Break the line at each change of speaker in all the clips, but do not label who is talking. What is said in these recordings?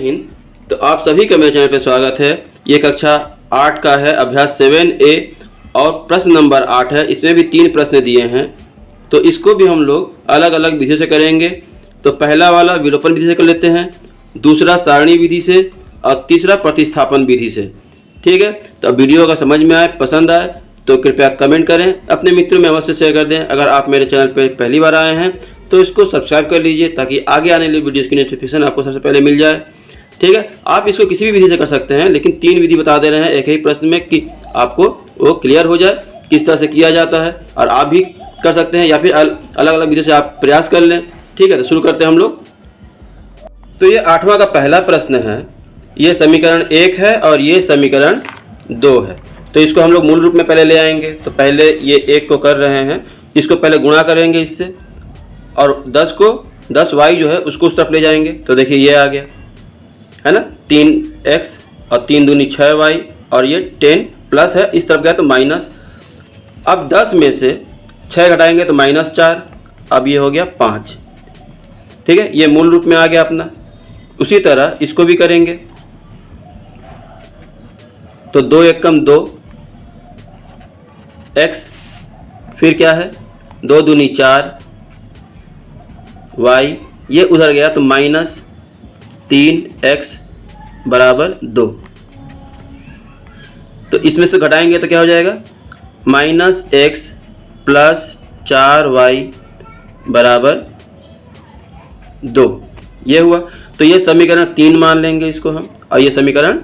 हिंद। तो आप सभी का मेरे चैनल पर स्वागत है। ये कक्षा 8 का है, अभ्यास 7A और प्रश्न नंबर 8 है। इसमें भी 3 प्रश्न दिए हैं, तो इसको भी हम लोग अलग अलग विधि से करेंगे। तो पहला वाला विलोपन विधि से कर लेते हैं, दूसरा सारणी विधि से और तीसरा प्रतिस्थापन विधि से। ठीक है, तो वीडियो अगर समझ में आए, पसंद आए तो कृपया कमेंट करें, अपने मित्रों में अवश्य शेयर कर दें। अगर आप मेरे चैनल पर पहली बार आए हैं तो इसको सब्सक्राइब कर लीजिए ताकि आगे आने वाली वीडियोज़ की नोटिफिकेशन आपको सबसे पहले मिल जाए। ठीक है, आप इसको किसी भी विधि से कर सकते हैं, लेकिन 3 विधि बता दे रहे हैं एक ही प्रश्न में कि आपको वो क्लियर हो जाए किस तरह से किया जाता है। और आप भी कर सकते हैं या फिर अलग अलग विधि से आप प्रयास कर लें। ठीक है, तो शुरू करते हैं हम लोग। तो ये 8वां का पहला प्रश्न है। ये समीकरण 1 है और ये समीकरण 2 है। तो इसको हम लोग मूल रूप में पहले ले आएंगे। तो पहले ये 1 को कर रहे हैं, इसको पहले गुणा करेंगे इससे, और 10y जो है उसको उस तरफ ले जाएंगे। तो देखिए ये आ गया है ना, 3x और 3 दूनी 6y और ये 10 प्लस है, इस तरफ गया तो माइनस। अब 10 में से 6 घटाएंगे तो -4, अब ये हो गया 5। ठीक है, ये मूल रूप में आ गया अपना। उसी तरह इसको भी करेंगे। तो 2 × 2 x, फिर क्या है 2 दूनी 4 y, ये उधर गया तो -3x बराबर 2। तो इसमें से घटाएंगे तो क्या हो जाएगा, -x प्लस 4y बराबर 2। ये हुआ। तो ये समीकरण 3 मान लेंगे इसको हम, और ये समीकरण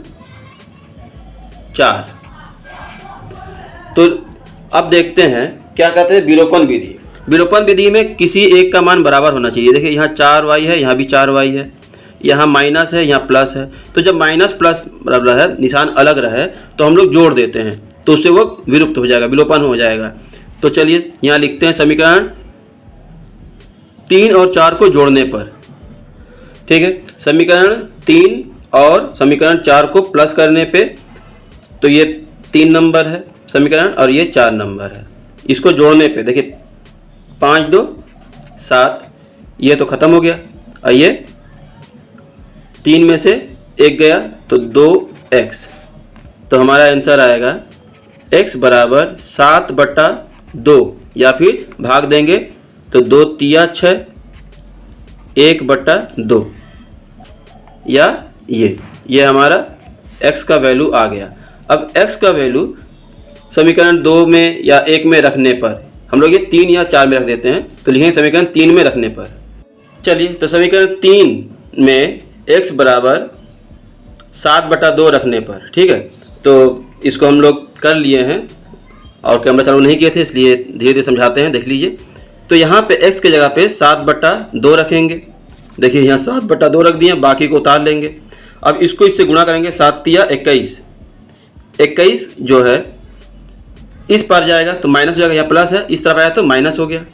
4। तो अब देखते हैं क्या कहते हैं विलोपन विधि। विलोपन विधि में किसी एक का मान बराबर होना चाहिए। देखिए यहाँ 4y है, यहाँ भी 4y है, यहाँ माइनस है, यहाँ प्लस है। तो जब माइनस प्लस बराबर है, निशान अलग रहे, तो हम लोग जोड़ देते हैं, तो उससे वो विलुप्त हो जाएगा, विलोपन हो जाएगा। तो चलिए यहाँ लिखते हैं समीकरण 3 और 4 को जोड़ने पर। ठीक है, समीकरण 3 और समीकरण 4 को प्लस करने पे तो ये 3 नंबर है समीकरण और ये 4 नंबर है। इसको जोड़ने पे देखिए 5 2 7, ये तो ख़त्म हो गया। और ये 3 में से 1 गया तो 2x। तो हमारा आंसर आएगा x बराबर 7/2, या फिर भाग देंगे तो 2 × 6 1/2, या ये हमारा x का वैल्यू आ गया। अब x का वैल्यू समीकरण 2 में या 1 में रखने पर हम लोग ये 3 या 4 में रख देते हैं। तो लिखेंगे समीकरण 3 में रखने पर। चलिए, तो समीकरण 3 में x बराबर 7/2 रखने पर। ठीक है, तो इसको हम लोग कर लिए हैं और कैमरा चालू नहीं किए थे, इसलिए धीरे धीरे समझाते हैं, देख लीजिए। तो यहाँ पे x की जगह पे 7/2 रखेंगे। देखिए यहाँ 7/2 रख दिए, बाकी को उतार लेंगे। अब इसको इससे गुणा करेंगे, 7 × 21, 21 जो है इस पार जाएगा तो माइनस हो जाएगा, यहाँ प्लस है, इस तरफ आया तो माइनस हो गया।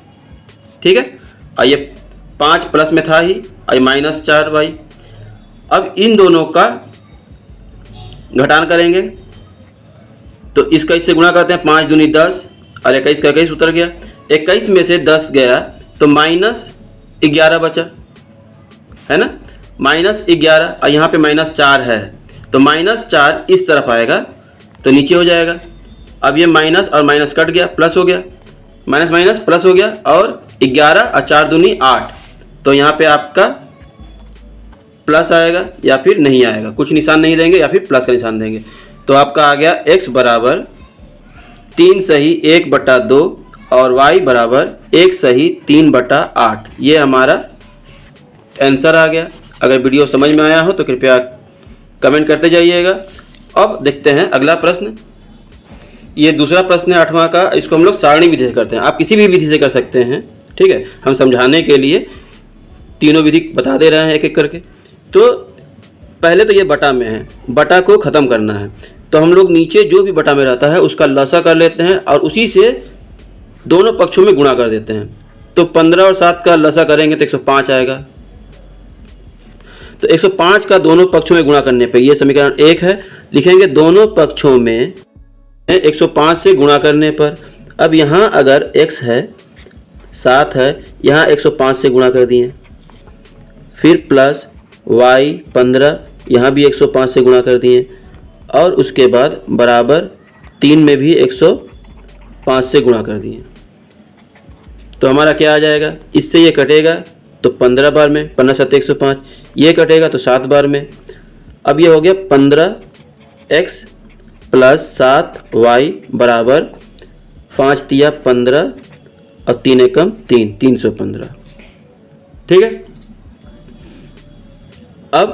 ठीक है, और ये 5 प्लस में था ही, और -4y। अब इन दोनों का घटान करेंगे तो इसका इससे गुणा करते हैं, 5 दूनी 10 और 21 का 21 उतर गया। 21 में से 10 गया तो -11 बचा, है ना, -11। और यहाँ पे -4 है तो -4 इस तरफ आएगा तो नीचे हो जाएगा। अब ये माइनस और माइनस कट गया, प्लस हो गया, माइनस माइनस प्लस हो गया, और 11 और 4 दूनी 8। तो यहाँ पे आपका प्लस आएगा या फिर नहीं आएगा, कुछ निशान नहीं देंगे या फिर प्लस का निशान देंगे। तो आपका आ गया x बराबर 3 सही 1/2 और y बराबर 1 सही 3/8। ये हमारा आंसर आ गया। अगर वीडियो समझ में आया हो तो कृपया कमेंट करते जाइएगा। अब देखते हैं अगला प्रश्न। ये दूसरा प्रश्न है 8वां का। इसको हम लोग सारणी विधि से करते हैं, आप किसी भी विधि से कर सकते हैं। ठीक है, हम समझाने के लिए तीनों विधि बता दे रहे हैं एक एक करके। तो पहले तो ये बटा में है, बटा को ख़त्म करना है। तो हम लोग नीचे जो भी बटा में रहता है उसका लसा कर लेते हैं और उसी से दोनों पक्षों में गुणा कर देते हैं। तो 15 और 7 का लसा करेंगे तो 105 आएगा। तो 105 का दोनों पक्षों में गुणा करने पे ये समीकरण 1 है। लिखेंगे दोनों पक्षों में 105 से गुणा करने पर। अब यहाँ अगर x है 7 है, यहाँ 105 से गुणा कर दिए, फिर प्लस y 15 यहाँ भी 105 से गुणा कर दिए और उसके बाद बराबर 3 में भी 105 से गुणा कर दिए। तो हमारा क्या आ जाएगा, इससे ये कटेगा तो 15 बार में, 15 7 105, ये कटेगा तो 7 बार में। अब ये हो गया 15x प्लस 7y बराबर 5 तिया 15 और 3 एकम 3, 315। ठीक है। अब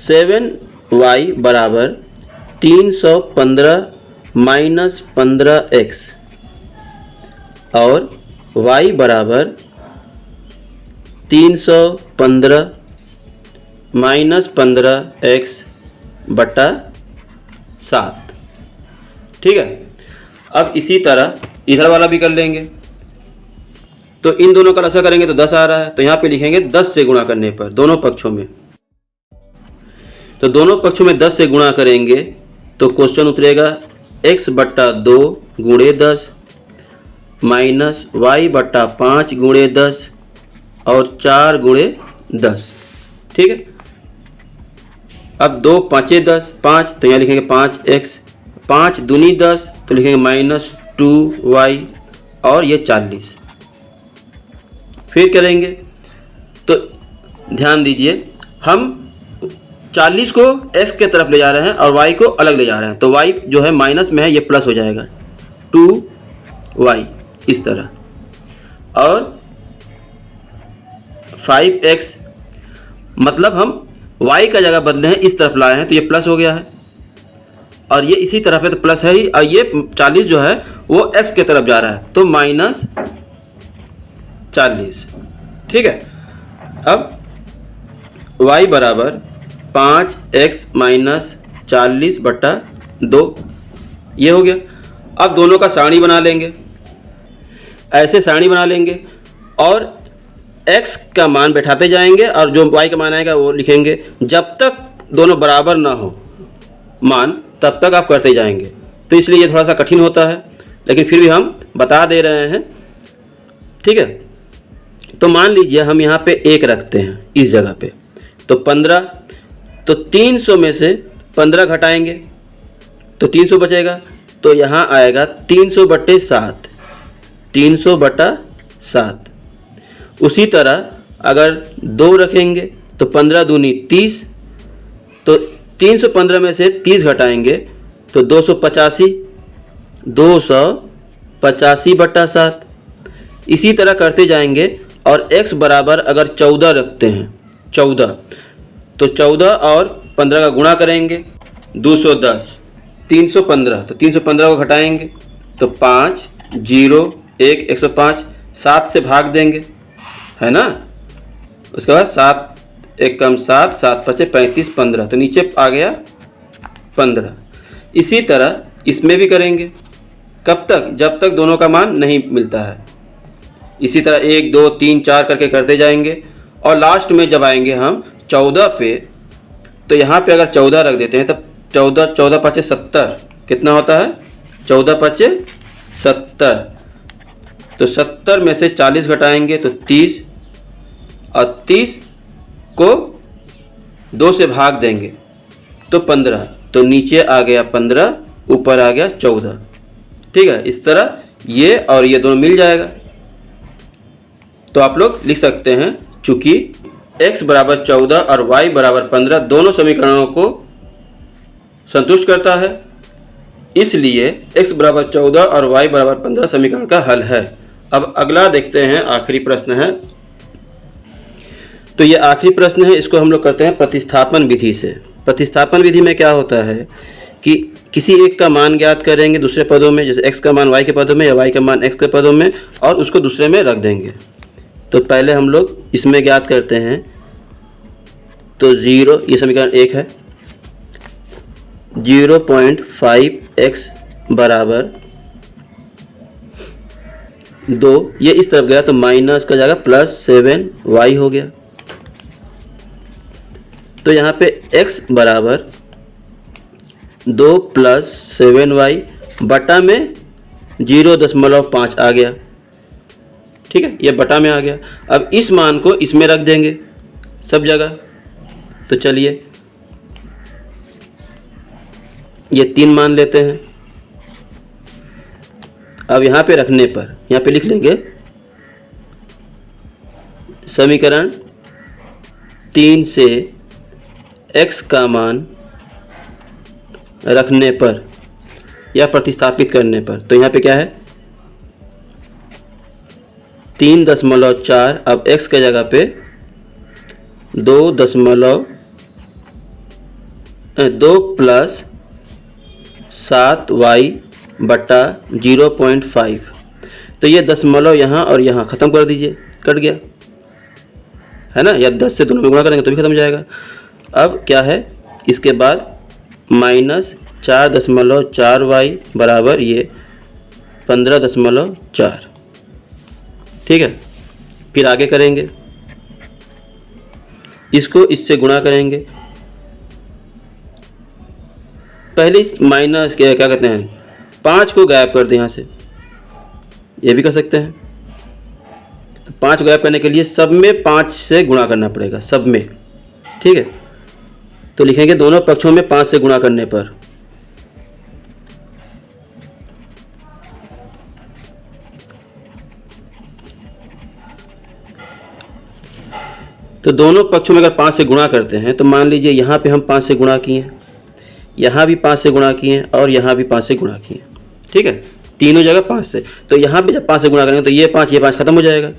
7y बराबर 315 माइनस 15x और y बराबर 315 माइनस 15x बटा 7। ठीक है। अब इसी तरह इधर वाला भी कर लेंगे। तो इन दोनों का लसा करेंगे तो 10 आ रहा है, तो यहाँ पे लिखेंगे 10 से गुणा करने पर दोनों पक्षों में। तो दोनों पक्षों में 10 से गुणा करेंगे तो क्वेश्चन उतरेगा x बट्टा 2 गुणे 10 माइनस y बट्टा 5 गुणे 10 और 4 गुणे 10। ठीक है। अब 2 5 10, 5 तो यहाँ लिखेंगे 5x, 5 दूनी 10 तो लिखेंगे माइनस 2y और ये 40। फिर करेंगे तो ध्यान दीजिए, हम 40 को x के तरफ ले जा रहे हैं और y को अलग ले जा रहे हैं, तो y जो है माइनस में है, ये प्लस हो जाएगा 2y इस तरह। और 5x मतलब हम y का जगह बदले हैं, इस तरफ लाए हैं तो ये प्लस हो गया है और ये इसी तरफ है तो प्लस है ही, और ये 40 जो है वो x के तरफ जा रहा है तो माइनस 40। ठीक है। अब y बराबर 5x माइनस 40 बटा 2 ये हो गया। अब दोनों का सारणी बना लेंगे, ऐसे सारणी बना लेंगे और x का मान बैठाते जाएंगे और जो y का मान आएगा वो लिखेंगे। जब तक दोनों बराबर ना हो मान तब तक आप करते जाएंगे। तो इसलिए ये थोड़ा सा कठिन होता है, लेकिन फिर भी हम बता दे रहे हैं। ठीक है। तो मान लीजिए हम यहाँ पे 1 रखते हैं इस जगह पे, तो 15, तो 300 में से 15 घटाएंगे तो 300 बचेगा, तो यहाँ आएगा 300 बटे 7, 300 बटा 7। उसी तरह अगर 2 रखेंगे तो 15 दूनी 30, तो 315 में से 30 घटाएंगे तो 285, 285 बटा 7। इसी तरह करते जाएंगे और x बराबर अगर 14 रखते हैं, 14, तो 14 और 15 का गुणा करेंगे 210, 315, तो 315 को घटाएंगे तो 5 0 1 105, 7 से भाग देंगे, है ना। उसके बाद 7 1 कम 7, 7 5 35, 15, तो नीचे आ गया 15। इसी तरह इसमें भी करेंगे, कब तक, जब तक दोनों का मान नहीं मिलता है। इसी तरह 1 2 3 4 करके करते जाएंगे और लास्ट में जब आएंगे हम 14 पे, तो यहाँ पे अगर 14 रख देते हैं तब 14 14 5 70 कितना होता है, 14 5 70, तो 70 में से 40 घटाएंगे तो 30 और 30 को 2 से भाग देंगे तो 15, तो नीचे आ गया 15, ऊपर आ गया 14। ठीक है। इस तरह ये और ये दोनों मिल जाएगा। तो आप लोग लिख सकते हैं, चूंकि x बराबर 14 और y बराबर 15 दोनों समीकरणों को संतुष्ट करता है, इसलिए x बराबर 14 और y बराबर 15 समीकरण का हल है। अब अगला देखते हैं, आखिरी प्रश्न है। तो ये आखिरी प्रश्न है, इसको हम लोग करते हैं प्रतिस्थापन विधि से। प्रतिस्थापन विधि में क्या होता है कि किसी एक का मान ज्ञात करेंगे दूसरे पदों में, जैसे x का मान y के पदों में या y का मान x के पदों में, और उसको दूसरे में रख देंगे। तो पहले हम लोग इसमें ज्ञात करते हैं, तो 0, ये समीकरण 1 है, 0.5x बराबर 2, ये इस तरफ गया तो माइनस का जाएगा प्लस 7y हो गया। तो यहाँ पे x बराबर 2 प्लस 7y बटा में 0.5 आ गया। ठीक है, ये बटा में आ गया। अब इस मान को इसमें रख देंगे सब जगह, तो चलिए ये 3 मान लेते हैं। अब यहाँ पे रखने पर यहाँ पे लिख लेंगे समीकरण 3 से x का मान रखने पर या प्रतिस्थापित करने पर, तो यहाँ पे क्या है 3.4, अब x के जगह पे 2 प्लस 7y बटा 0.5, तो ये दशमलव यहाँ और यहाँ ख़त्म कर दीजिए, कट गया है ना, या 10 से दोनों में गुणा करेंगे तो भी ख़त्म हो जाएगा। अब क्या है इसके बाद -4.4y बराबर ये 15.4, ठीक है। फिर आगे करेंगे, इसको इससे गुणा करेंगे, पहले माइनस क्या कहते हैं 5 को गायब कर दें यहाँ से, ये भी कर सकते हैं। 5 को गायब करने के लिए सब में 5 से गुणा करना पड़ेगा, सब में, ठीक है। तो लिखेंगे दोनों पक्षों में 5 से गुणा करने पर, तो दोनों पक्षों में अगर 5 से गुणा करते हैं तो मान लीजिए यहाँ पे हम 5 से गुणा किए हैं, यहाँ भी 5 से गुणा किए हैं और यहाँ भी 5 से गुणा किए हैं, ठीक है, तीनों जगह 5 से। तो यहाँ पे जब 5 से गुणा करेंगे तो ये 5 खत्म हो जाएगा।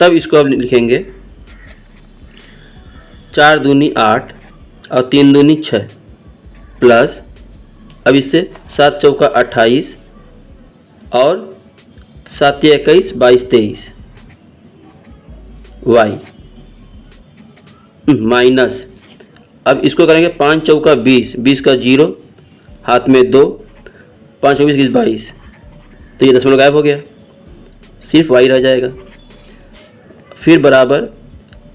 तब इसको अब लिखेंगे 4 दूनी 8 और 3 दूनी 6 प्लस, अब इससे 7 चौका 28 और 7 21 22 23 वाई माइनस, अब इसको करेंगे 5 चौका 20, 20 का 0 हाथ में 2, 5 24 21 22, तो ये दशमलव गायब हो गया, सिर्फ y रह जाएगा। फिर बराबर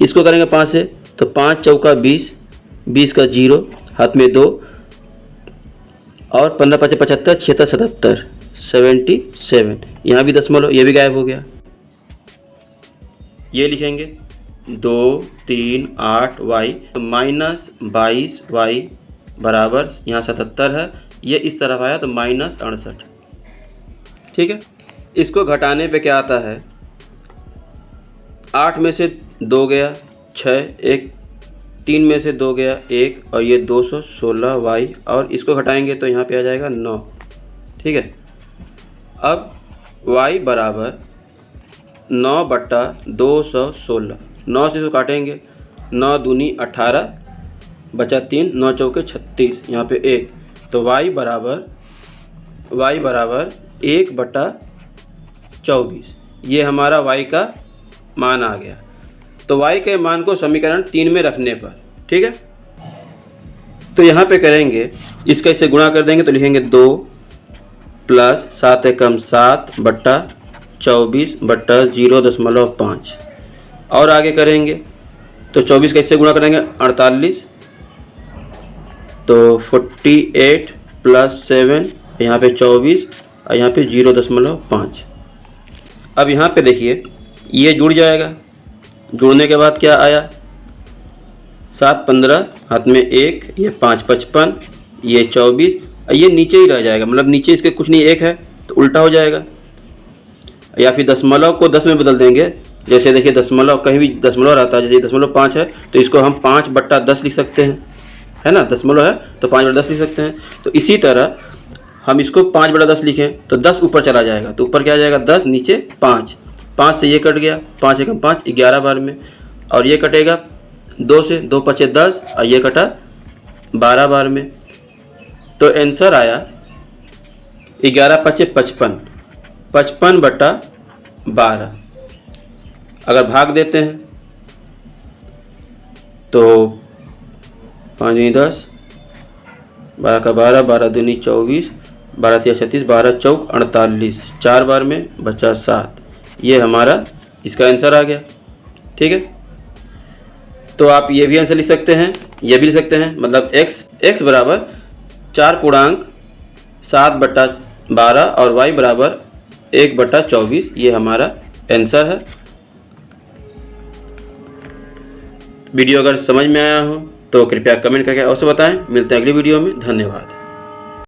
इसको करेंगे 5 से, तो 5 चौका 20, 20 का 0 हाथ में 2 और 15 5 75 76 77 77, यहाँ भी दशमलव, ये भी गायब हो गया। ये लिखेंगे 2 3 8 y, तो -22y बराबर यहाँ 77 है, ये इस तरफ आया तो -68, ठीक है। इसको घटाने पे क्या आता है, 8 में से 2 गया 6, 1 3 में से 2 गया 1 और ये 216y, और इसको घटाएंगे तो यहाँ पे आ जाएगा 9, ठीक है। अब y बराबर 9 बटा 216, 9 से इसको काटेंगे, 9 दूनी 18 बचा 3, 9 चौके 36, यहाँ पे 1, तो y बराबर 1 बटा 24, ये हमारा y का मान आ गया। तो y के मान को समीकरण 3 में रखने पर, ठीक है, तो यहाँ पे करेंगे इसका इससे गुणा कर देंगे तो लिखेंगे 2 प्लस 7 एकम 7 बट्टा 24 बट्टा 0.5, और आगे करेंगे तो 24 का इससे गुणा करेंगे 48, तो 48 प्लस 7, यहाँ पे 24 और यहाँ पे 0.5। अब यहाँ पे देखिए ये जुड़ जाएगा, जुड़ने के बाद क्या आया 7 15 हाथ में 1, ये 5 55, ये 24, ये नीचे ही रह जाएगा, मतलब नीचे इसके कुछ नहीं 1 है तो उल्टा हो जाएगा, या फिर दशमलव को 10 में बदल देंगे। जैसे देखिए दशमलव कहीं भी दशमलव रहता है, जैसे दशमलव 5 है तो इसको हम 5 बट्टा 10 लिख सकते हैं, है ना, दशमलव है तो 5 बटा 10 लिख सकते हैं। तो इसी तरह हम इसको 5 बटा 10 लिखें तो 10 ऊपर चला जाएगा, तो ऊपर क्या आ जाएगा 10, नीचे 5, 5 से ये कट गया, 5 एकम 5 11 बार में, और ये कटेगा 2 से, 2 5 10 और ये कटा 12 बार में, तो आंसर आया 11 5 55, 55 बटा 12। अगर भाग देते हैं तो 5 दूनी 10, 12 का 12, 12 दूनी 24, 12 तिया 36, 12 चौक 48, 4 बार में बचा 7, ये हमारा इसका आंसर आ गया, ठीक है। तो आप ये भी आंसर लिख सकते हैं, ये भी लिख सकते हैं, मतलब x बराबर 4 पूर्णांक 7 बटा 12 और y बराबर 1 बटा 24, ये हमारा आंसर है। वीडियो अगर समझ में आया हो तो कृपया कमेंट करके अवश्य बताएं। मिलते हैं अगली वीडियो में। धन्यवाद।